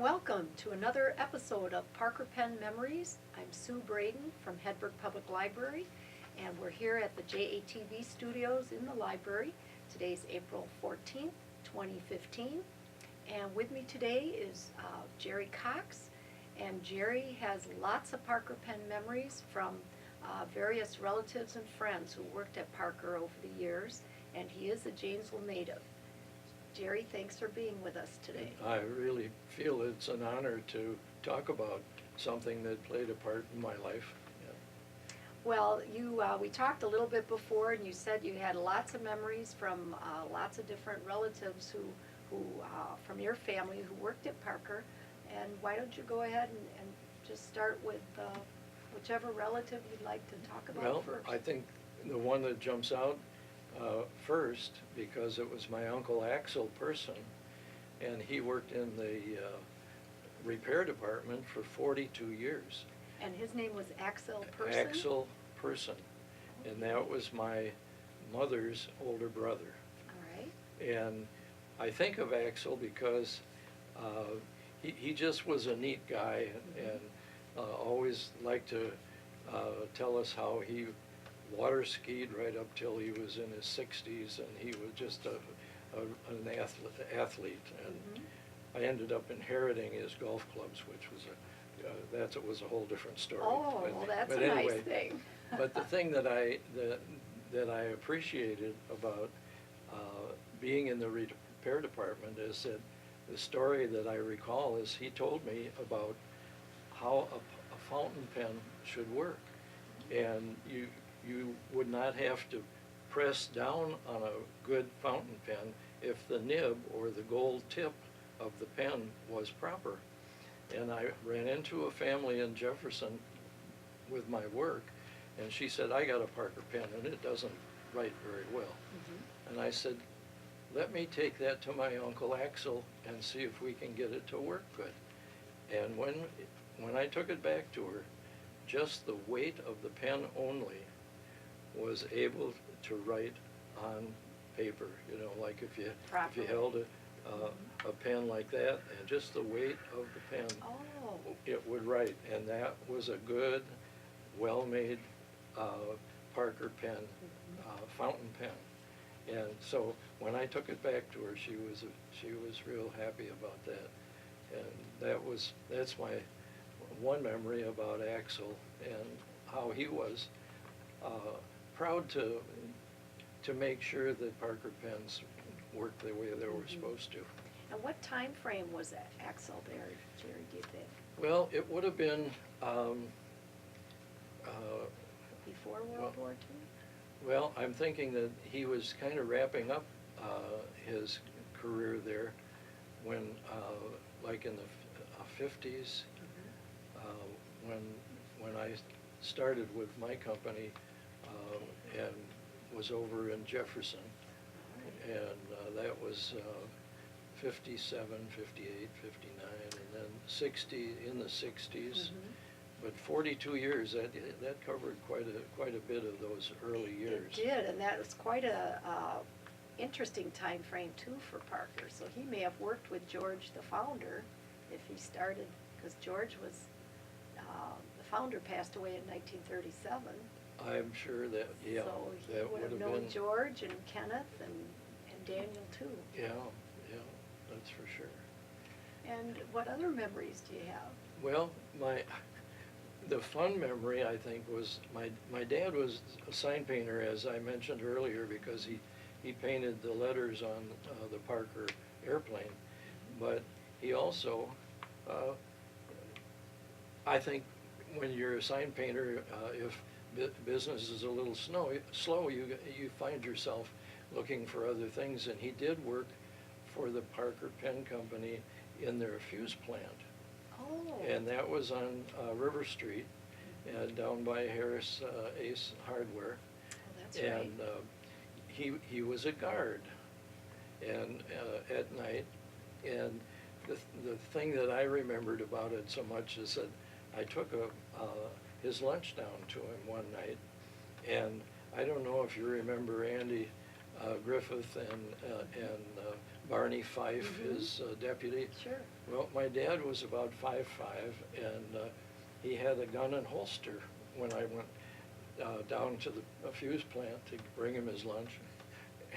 Welcome to another episode of Parker Pen Memories. I'm Sue Braden from Hedberg Public Library, and we're here at the JATV studios in the library. Today's April 14th, 2015, and with me today is Gerald Cox, and Jerry has lots of Parker Pen memories from various relatives and friends who worked at Parker over the years, and he is a Janesville native. Jerry, thanks for being with us today. I really feel it's an honor to talk about something that played a part in my life. Yeah. Well, we talked a little bit before, and you said you had lots of memories from lots of different relatives who from your family who worked at Parker. And why don't you go ahead and just start with whichever relative you'd like to talk about first. I think the one that jumps out first, because it was my Uncle Axel Person, and he worked in the repair department for 42 years. And his name was Axel Person? Axel Person, and that was my mother's older brother. All right. And I think of Axel because he just was a neat guy, and always liked to tell us how he water skied right up till he was in his 60s, and he was just an athlete. And I ended up inheriting his golf clubs, which was was a whole different story. Oh, well, that's a anyway, nice thing. But the thing that I appreciated about being in the repair department is that the story that I recall is he told me about how a fountain pen should work, and you would not have to press down on a good fountain pen if the nib or the gold tip of the pen was proper. And I ran into a family in Jefferson with my work, and she said, I got a Parker pen and it doesn't write very well. And I said, let me take that to my Uncle Axel and see if we can get it to work good. And when I took it back to her, just the weight of the pen only was able to write on paper, like if you held a pen like that, and just the weight of the pen, it would write. And that was a good, well-made Parker pen, fountain pen. And so when I took it back to her, she was real happy about that. And that's my one memory about Axel, and how he was proud to make sure that Parker pens worked the way they were supposed to. And what time frame was Axel there, Jerry, do you think? Well, it would have been Before World War II? Well, I'm thinking that he was kind of wrapping up his career there when, like in the 50s, when I started with my company and was over in Jefferson, and that was 57, 58, 59, and then in the 60s. But 42 years, that covered quite a bit of those early years. It did, and that was quite a interesting time frame too for Parker. So he may have worked with George, the founder, if he started, because George was, the founder passed away in 1937. I'm sure that, yeah. So he that would have been known George and Kenneth and Daniel too. Yeah, that's for sure. And what other memories do you have? Well, the fun memory, I think, was my dad was a sign painter, as I mentioned earlier, because he painted the letters on the Parker airplane. But he also, I think when you're a sign painter, if business is a little slow, you find yourself looking for other things. And he did work for the Parker Pen Company in their fuse plant. Oh. And that was on River Street, down by Harris Ace Hardware. Oh, that's right. And he was a guard, and at night. And the thing that I remembered about it so much is that I took his lunch down to him one night, and I don't know if you remember Andy Griffith and Barney Fife, Mhm. his deputy. Sure. Well, my dad was about 5'5", and he had a gun and holster when I went down to a fuse plant to bring him his lunch.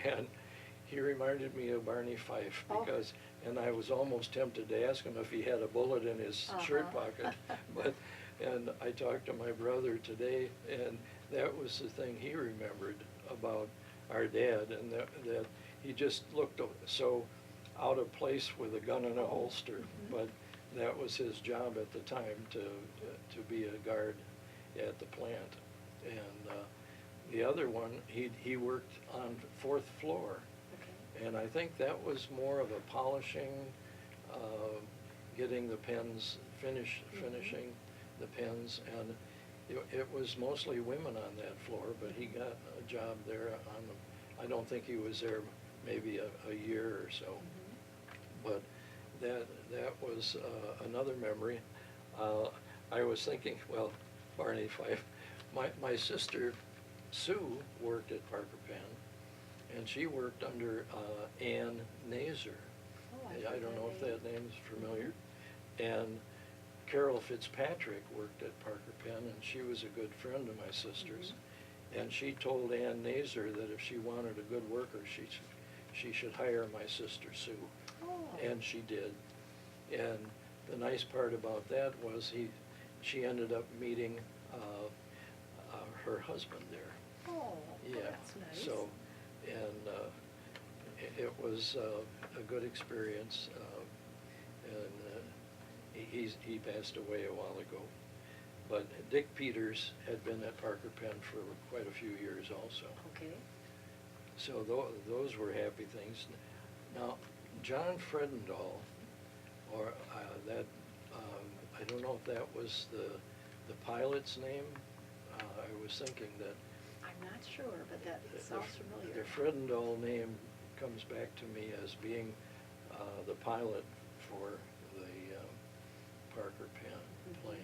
And he reminded me of Barney Fife Oh. because, and I was almost tempted to ask him if he had a bullet in his shirt pocket. And I talked to my brother today, and that was the thing he remembered about our dad, and that he just looked so out of place with a gun and a holster. Mhm. But that was his job at the time, to be a guard at the plant. And the other one, he worked on 4th floor. Okay. And I think that was more of a polishing, getting the pens, finishing the pens. And it was mostly women on that floor, but he got a job there I don't think he was there maybe a year or so. Mhm. But that was another memory. I was thinking, well, Barney Fife, my sister Sue worked at Parker Penn, and she worked under Ann Nazer. Oh, I I've heard don't know if name. that name's familiar. And Carol Fitzpatrick worked at Parker Penn, and she was a good friend of my sister's. And she told Ann Nazer that if she wanted a good worker, she should hire my sister Sue. Oh. And she did. And the nice part about that was she ended up meeting her husband there. Oh, Yeah. that's nice. So, and it was a good experience. And he passed away a while ago. But Dick Peters had been at Parker Penn for quite a few years also. Okay. So those were happy things. Now, John Fredendahl, or I don't know if that was the pilot's name. I was thinking that I'm not sure, but that sounds familiar. the Fredendahl name comes back to me as being the pilot for the Parker Penn plane.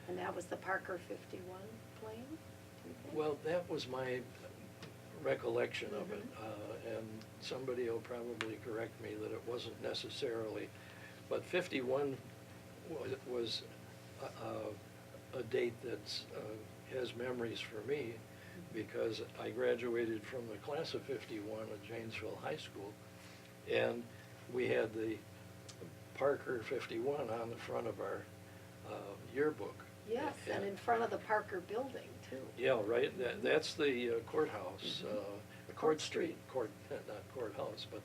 And that was the Parker 51 plane, do you think? Well, that was my recollection of it, Mhm. and somebody will probably correct me that it wasn't necessarily, but 51 was a date that has memories for me, because I graduated from the class of 51 at Janesville High School, and we had the Parker 51 on the front of our yearbook. Yes, and in front of the Parker building, too. Yeah, right, that's the courthouse, Mhm. Court Street, not courthouse, but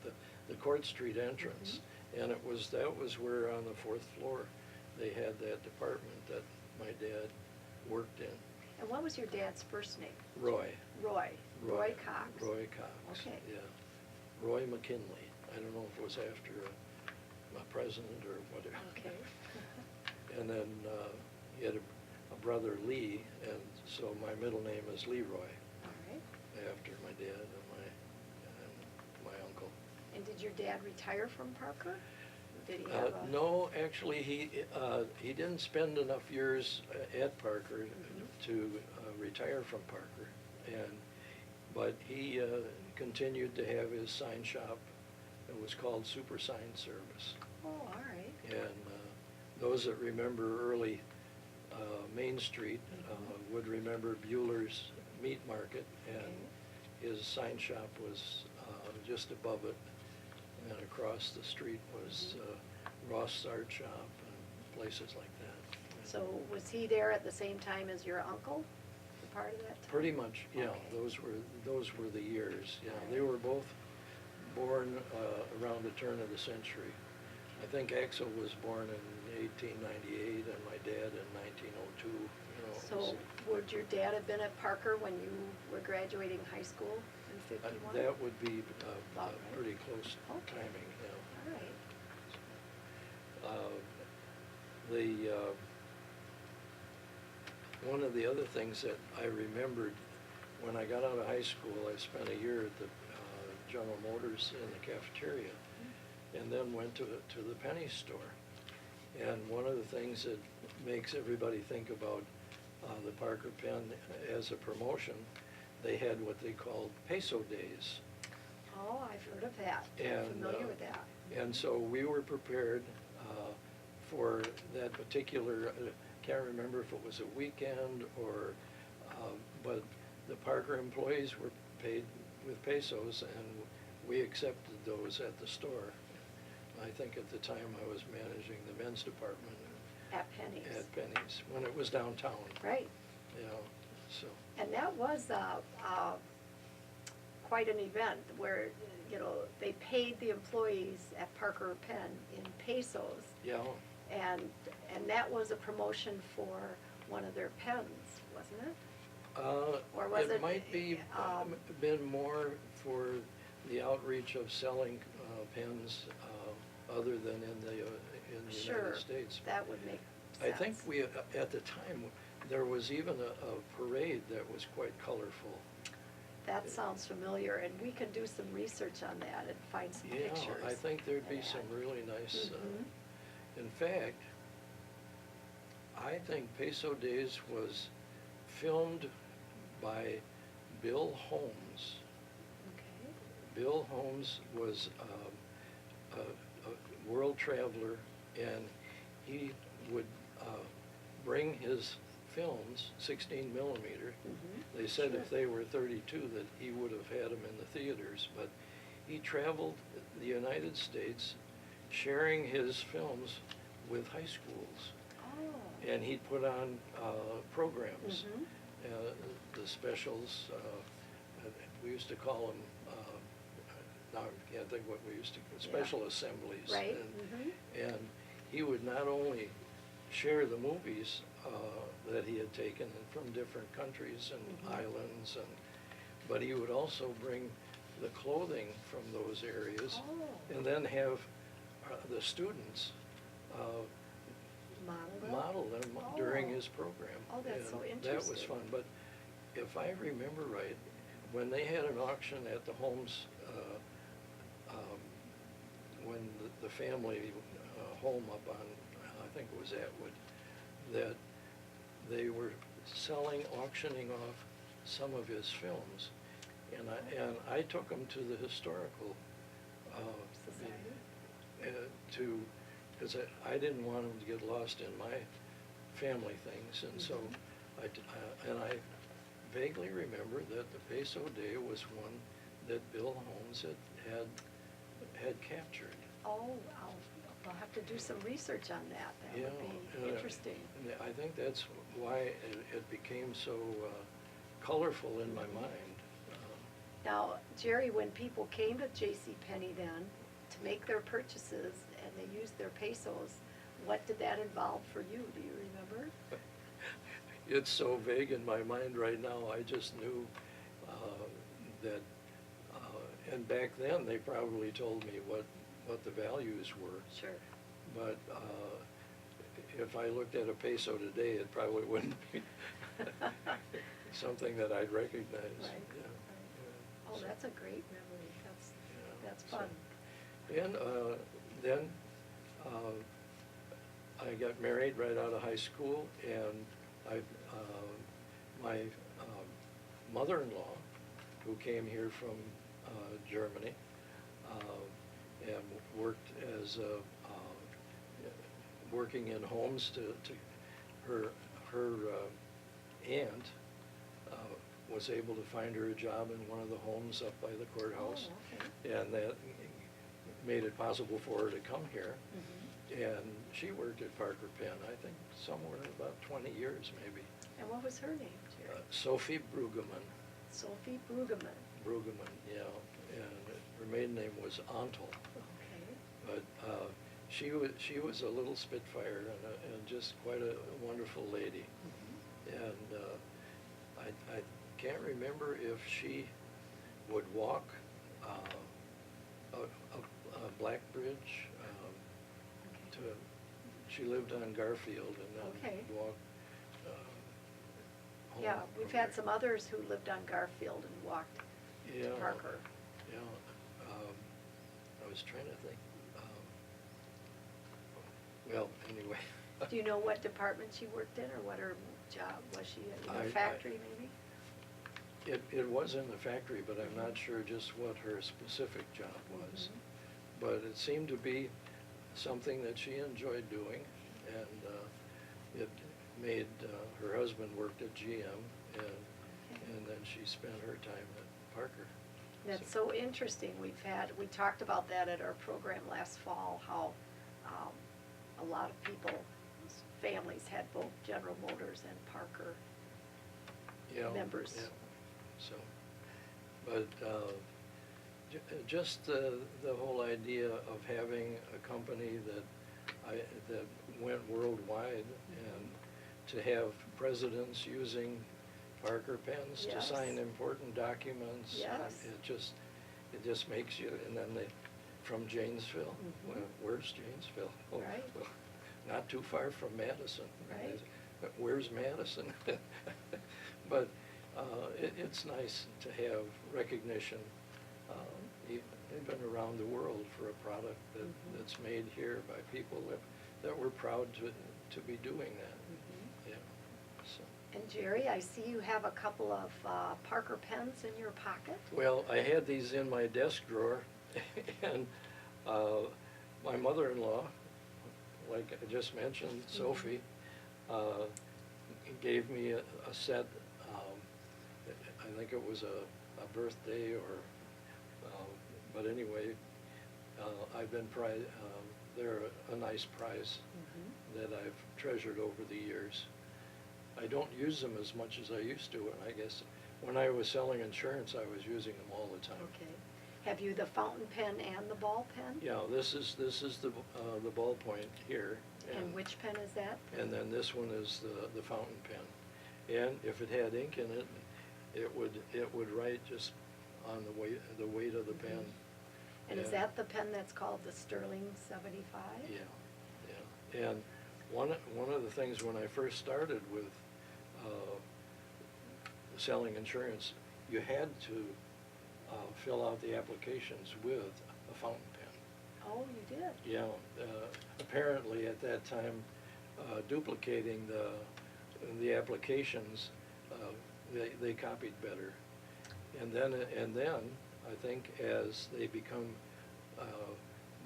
the Court Street entrance. And that was where on the 4th floor, they had that department that my dad worked in. And what was your dad's first name? Roy. Roy Cox. Roy Cox, Okay. yeah. Roy McKinley. I don't know if it was after a president or whatever. Okay. And then he had a brother, Lee, and so my middle name is Leroy, All right. after my dad and my uncle. And did your dad retire from Parker? Did he have a? No, actually, he didn't spend enough years at Parker to retire from Parker, but he continued to have his sign shop. It was called Super Sign Service. Oh, all right. And those that remember early Main Street would remember Bueller's Meat Market, and his sign shop was just above it, and across the street was Ross's Art Shop and places like that. So was he there at the same time as your uncle, for part of that time? Pretty much, yeah. Okay. Those were the years. Yeah, All they right. were both born around the turn of the century. I think Axel was born in 1898 and my dad in 1902. So would your dad have been at Parker when you were graduating high school in 51? That would be About right. pretty close Okay. timing, yeah. All right. One of the other things that I remembered, when I got out of high school, I spent a year at the General Motors in the cafeteria, and then went to the penny store. And one of the things that makes everybody think about the Parker Pen as a promotion, they had what they called peso days. Oh, I've heard of that. I'm And, familiar with that. And so we were prepared for that particular, can't remember if it was a weekend or, but the Parker employees were paid with pesos, and we accepted those at the store. I think at the time I was managing the men's department At Penny's. at Penny's, when it was downtown. Right. You know, so, And that was quite an event where, you know, they paid the employees at Parker Penn in pesos. yeah. And that was a promotion for one of their pens, wasn't it? Or was it, It might be, been more for the outreach of selling pens, other than in the Sure, United States. that would make I sense. think we, at the time, there was even a parade that was quite colorful. That sounds familiar, and we can do some research on that and find some Yeah, pictures. I think there'd be and some add. really nice, Mhm. in fact, I think Peso Days was filmed by Bill Holmes. Okay. Bill Holmes was a world traveler, and he would bring his films, 16 millimeter. Mhm. They said Sure. if they were 32 that he would have had them in the theaters, but he traveled the United States sharing his films with high schools. Oh. And he'd put on programs, Mhm. the specials, we used to call them, now I can't think what we used to, special assemblies. Right. And, Mhm. and he would not only share the movies that he had taken from different countries and Mhm. islands, but he would also bring the clothing from those areas, Oh. and then have the students Model them? model them during Oh. his program. Oh, that's so And that was interesting. fun, but if I remember right, when they had an auction at the Holmes, when the family home up on, I think it was Atwood, that they were auctioning off some of his films. And I took them to the historical, Society? because I didn't want them to get lost in my family things, and so Mhm. I vaguely remember that the Peso Day was one that Bill Holmes had captured. Oh, I'll have to do some research on that. That Yeah, would be interesting. And I think that's why it became so colorful in my mind. Now, Jerry, when people came to JCPenney then to make their purchases and they used their pesos, what did that involve for you? Do you remember? It's so vague in my mind right now. I just knew that, and back then they probably told me what the values were. Sure. But if I looked at a peso today, it probably wouldn't be something that I'd recognize. Right. Yeah. Right. Oh, So, that's a great memory. yeah, That's so- fun. And then I got married right out of high school, and my mother-in-law, who came here from Germany, and worked as working in homes to her aunt was able to find her a job in one of the homes up by the courthouse. Oh, okay. And that made it possible for her to come here. Mhm. And she worked at Parker Penn, I think somewhere about 20 years maybe. And what was her name, Jerry? Sophie Brueggemann. Sophie Brueggemann. Brueggemann, yeah. And her maiden name was Antel. Okay. But she was a little spitfire and just quite a wonderful lady. Mhm. And I can't remember if she would walk a black bridge to, she lived on Garfield and Okay. then walked home Yeah, we've from had there. some others who lived on Garfield and walked to Yeah, Parker. Yeah, I was trying to think. Well, anyway. Do you know what department she worked in or what her job? Was she in a I- factory maybe? It was in the factory, but I'm not sure just what her specific job was. But it seemed to be something that she enjoyed doing, and it made, her husband worked at GM, and then she spent her time at Parker. That's so interesting. We talked about that at our program last fall, how a lot of people's families had both General Motors and Parker Yeah, members. yeah. So, but just the whole idea of having a company that went worldwide, and to have presidents using Parker pens to Yes. sign important documents. Yes. It just makes you, and then from Janesville. Well, where's Janesville? Oh, Right. well, not too far from Madison. Right. But where's Madison? But it's nice to have recognition, even around the world, for a product that's made here by people that we're proud to be doing that. Yeah. So. And Jerry, I see you have a couple of Parker pens in your pocket. Well, I had these in my desk drawer, and my mother-in-law, like I just mentioned, Sophie, gave me a set. I think it was a birthday, or but anyway, I've been they're a nice prize that I've treasured over the years. I don't use them as much as I used to, and I guess when I was selling insurance, I was using them all the time. Okay. Have you the fountain pen and the ball pen? Yeah, this is the ballpoint here. And which pen is that? And then this one is the fountain pen. And if it had ink in it, it would write just on the weight of the pen. And is that the pen that's called the Sterling 75? Yeah, yeah. And one of the things when I first started with selling insurance, you had to fill out the applications with a fountain pen. Oh, you did? Yeah. Apparently at that time, duplicating the applications, they copied better. And then I think as they become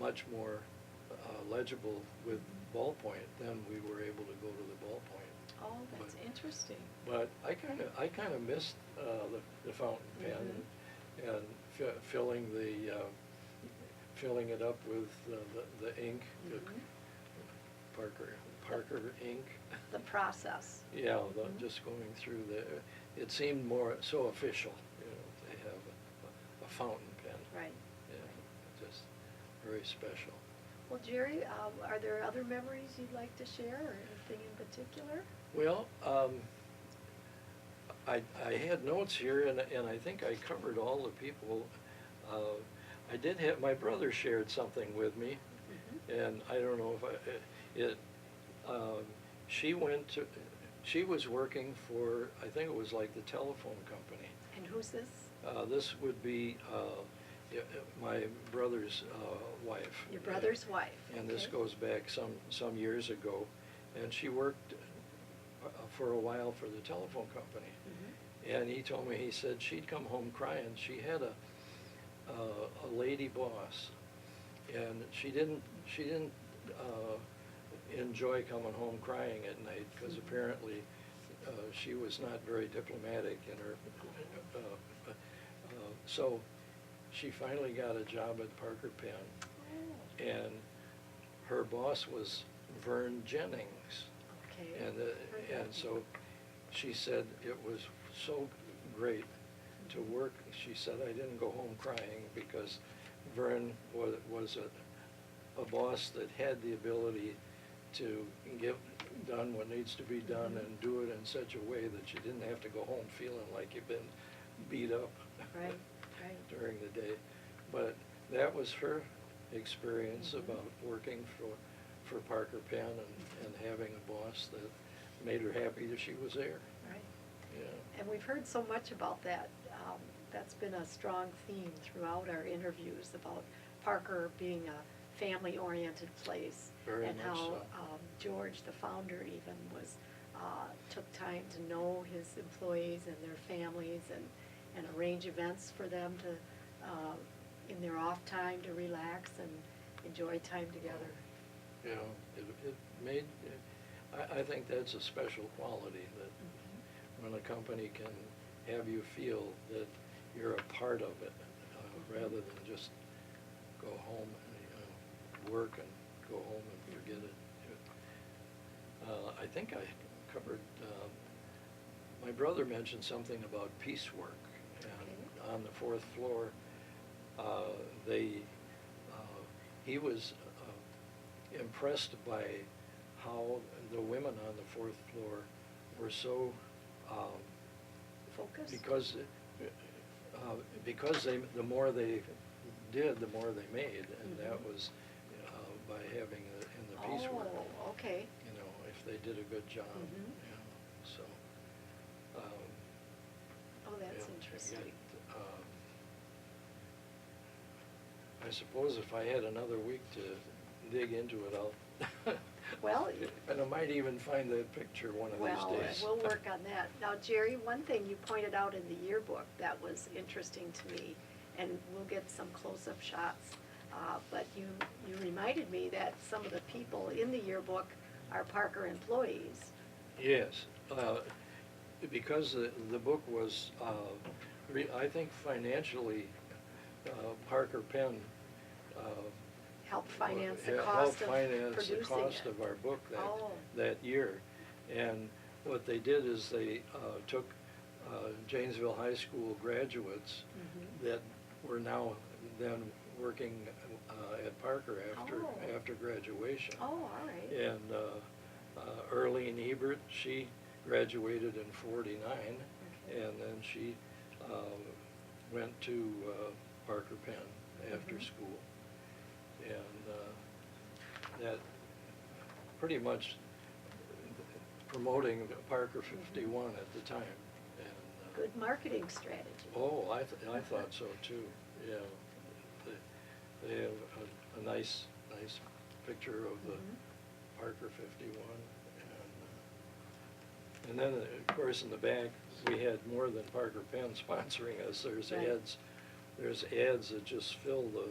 much more legible with ballpoint, then we were able to go to the ballpoint. Oh, that's interesting. But I kind of missed the fountain pen and filling it up with the ink, Parker ink. The process. Yeah, just going through it seemed more so official, to have a fountain pen. Right. Yeah, just very special. Well, Jerry, are there other memories you'd like to share, or anything in particular? Well, I had notes here, and I think I covered all the people. I did have, my brother shared something with me, and I don't know if she was working for, I think it was like the telephone company. And who's this? This would be my brother's wife. Your brother's wife. And this okay. goes back some years ago, and she worked for a while for the telephone company. And he told me, he said she'd come home crying. She had a lady boss, and she didn't enjoy coming home crying at night, because apparently she was not very diplomatic in her. So she finally got a job at Parker Pen, and her boss was Vern Jennings. Okay. And so she said it was so great to work. She said, I didn't go home crying, because Vern was a boss that had the ability to get done what needs to be done and do it in such a way that you didn't have to go home feeling like you've been beat up Right. during the day. But that was her experience about working for Parker Pen and having a boss that made her happy that she was there. Right. Yeah. And we've heard so much about that. That's been a strong theme throughout our interviews about Parker being a family-oriented place. Very and much how so. George, the founder, even was took time to know his employees and their families and arrange events for them to, in their off time, to relax and enjoy time together. You know, it made, I think that's a special quality, that when a company can have you feel that you're a part of it, rather than just go home and work and go home and forget it. I think I covered, my brother mentioned something about piecework, and on the fourth floor, he was impressed by how the women on the fourth floor were so, Focus? because the more they did, the more they made, and that was by having in the piecework. Oh, okay. You know, if they did a good job. Mhm. You know, so. Oh, that's yeah, interesting. I suppose if I had another week to dig into it, I'll. Well, And I might even find that picture one of well, these days. we'll work on that. Now, Jerry, one thing you pointed out in the yearbook that was interesting to me, and we'll get some close-up shots, but you reminded me that some of the people in the yearbook are Parker employees. Yes, because the book was, I think financially, Parker Penn Helped finance the helped cost of finance the producing cost it. of our book Oh. that year. And what they did is they took Janesville High School graduates that were now then working at Parker after graduation. Oh, all right. And Earlene Ebert, she graduated in '49, Okay. and then she went to Parker Penn after school. And that pretty much promoting Parker 51 at the time. And, Good marketing strategy. oh, I thought so too. Yeah, they have a nice picture of the Parker 51, and then of course in the back we had more than Parker Penn sponsoring us. There's Right. There's ads that just fill the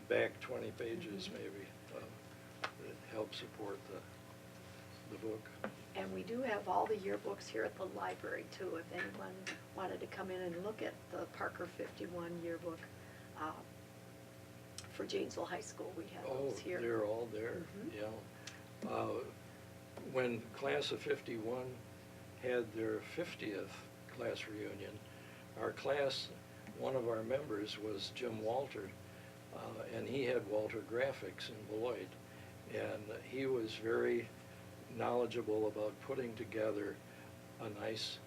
back 20 pages maybe, that help support the book. And we do have all the yearbooks here at the library too, if anyone wanted to come in and look at the Parker 51 yearbook for Janesville High School. We have Oh, those here. they're all there, yeah. When Class of '51 had their 50th class reunion, our class, one of our members was Jim Walter, and he had Walter Graphics in Beloit, and he was very knowledgeable about putting together a nice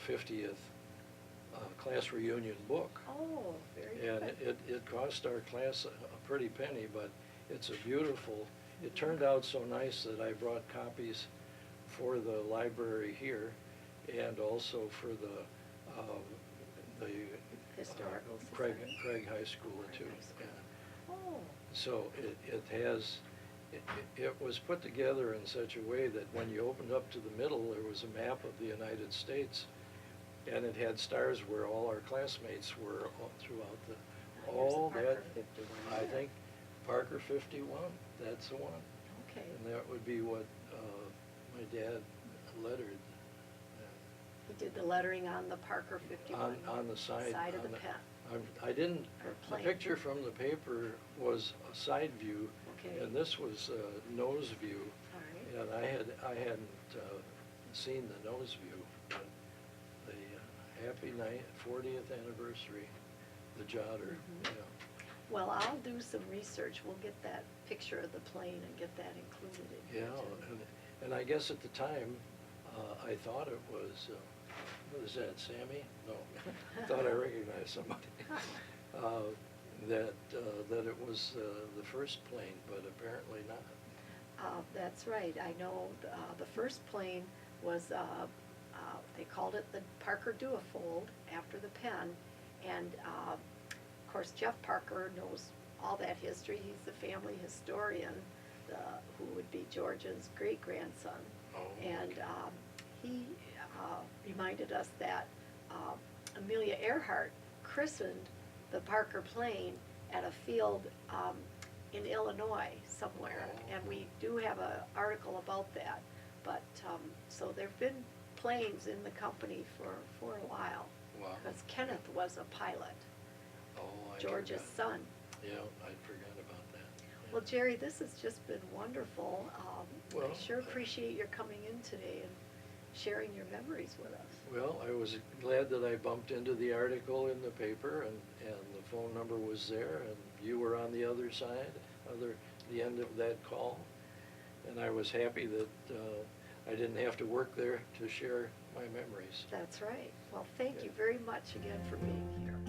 50th class reunion book. Oh, very And good. it cost our class a pretty penny, but it's a beautiful, it turned out so nice that I brought copies for the library here and also for the Historical Craig Society? High School too. High School. Yeah. Oh, So it was put together in such a way that when you opened up to the middle, there was a map of the United States, and it had stars where all our classmates were throughout here's the all Parker that. 51 I there. think Parker 51, that's the one. okay. And that would be what my dad lettered He did the lettering on the Parker 51. on the side. Side of on the pen. I didn't, Or the plane. picture from the paper was a side view, Okay. and this was a nose view. All right. And I hadn't seen the nose view, but the happy 40th anniversary, the Jotter, yeah. Well, I'll do some research. We'll get that picture of the plane and get that included in here Yeah, too. and I guess at the time, I thought it was, what is that, Sammy? No, I thought I recognized somebody. That it was the first plane, but apparently not. That's right. I know the first plane was, they called it the Parker Duofold after the pen. And of course, Jeff Parker knows all that history. He's the family historian, who would be George's great-grandson. Oh, And okay. he reminded us that Amelia Earhart christened the Parker plane at a field in Illinois somewhere. Oh. And we do have an article about that. But, so there've been planes in the company for a while. Wow. Because Kenneth was a pilot, Oh, I George's forgot. son. Yeah, I forgot about that. Yeah. Well, Jerry, this has just been wonderful. Well, I sure appreciate your coming in today and sharing your memories with us. Well, I was glad that I bumped into the article in the paper, and the phone number was there, and you were on the other side, the end of that call. And I was happy that I didn't have to work there to share my memories. That's right. Well, thank Yeah. you very much again for being here.